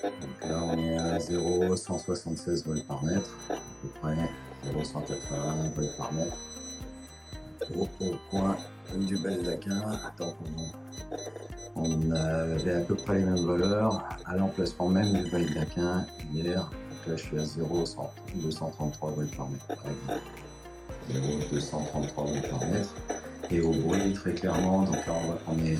Donc là, on est à 0,176 volts par mètre, à peu près 0,180 volts par mètre. Au point du baldaquin, on avait à peu près les mêmes valeurs à l'emplacement même du baldaquin hier. Donc là, je suis à 0,233 volts par mètre, par exemple. 0,233 volts par mètre. Et au bruit, très clairement, donc là, on voit qu'on est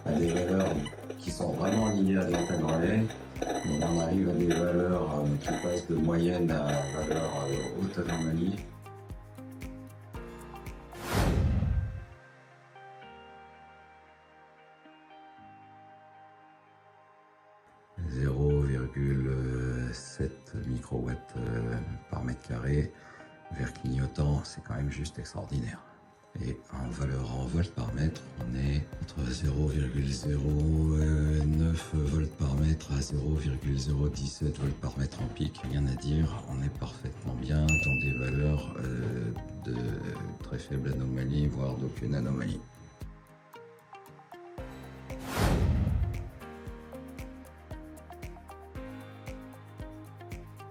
à des valeurs qui sont vraiment liées à de l'antenne relais. Et on arrive à des valeurs qui passent de moyenne à valeur haute anomalie. « 0,7 microwatts par mètre carré, vert clignotant, c'est quand même juste extraordinaire. Et en valeur en volts par mètre, on est entre 0,09 volts par mètre à 0,017 volts par mètre en pic. Rien à dire, on est parfaitement bien dans des valeurs de très faible anomalie, voire d'aucune anomalie.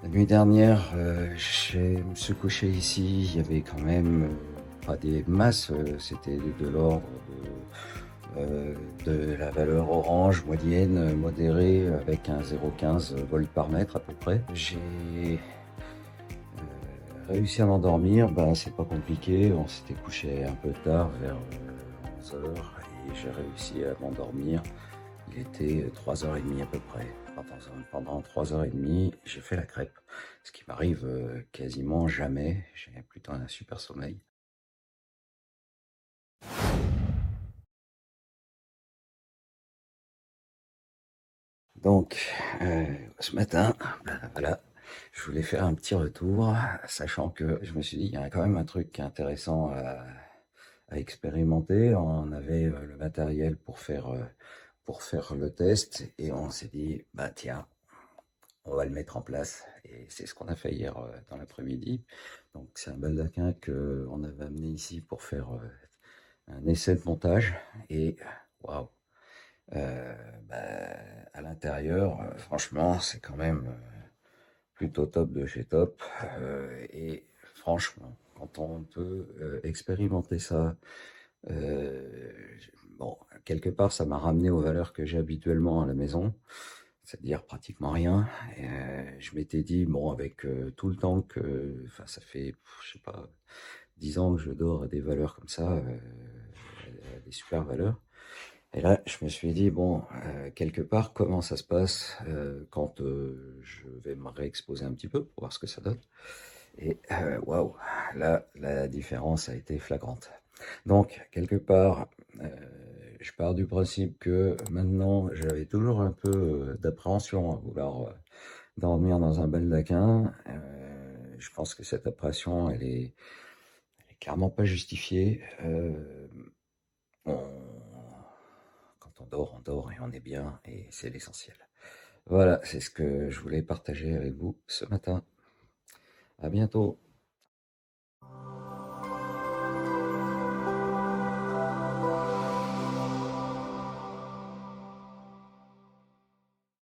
La nuit dernière, je me suis couché ici, il y avait quand même pas des masses, c'était de l'ordre de la valeur orange moyenne, modérée, avec un 0,15 volts par mètre à peu près. J'ai réussi à m'endormir, c'est pas compliqué, on s'était couché un peu tard, vers 11h, et j'ai réussi à m'endormir. Il était 3h30 à peu près. Pendant 3h30, j'ai fait la crêpe, ce qui m'arrive quasiment jamais. J'ai plutôt un super sommeil. Donc, ce matin, voilà, je voulais faire un petit retour, sachant que je me suis dit, il y a quand même un truc qui est intéressant à expérimenter. On avait le matériel pour faire le test, et on s'est dit, tiens, on va le mettre en place, et c'est ce qu'on a fait hier dans l'après-midi. Donc c'est un baldaquin qu'on avait amené ici pour faire un essai de montage, et waouh, à l'intérieur, franchement, c'est quand même plutôt top de chez top. Et franchement, quand on peut expérimenter ça, bon, quelque part, ça m'a ramené aux valeurs que j'ai habituellement à la maison, c'est-à-dire pratiquement rien. Et, je m'étais dit, bon, avec tout le temps que, enfin, ça fait, je sais pas, 10 ans que je dors à des valeurs comme ça, à des super valeurs. Et là, je me suis dit, bon, quelque part, comment ça se passe quand je vais me réexposer un petit peu pour voir ce que ça donne. Et waouh, là, la différence a été flagrante. Donc, quelque part, je pars du principe que maintenant, j'avais toujours un peu d'appréhension à vouloir dormir dans un baldaquin. Je pense que cette appréhension, elle est clairement pas justifiée. Quand on dort et on est bien, et c'est l'essentiel. Voilà, c'est ce que je voulais partager avec vous ce matin. À bientôt.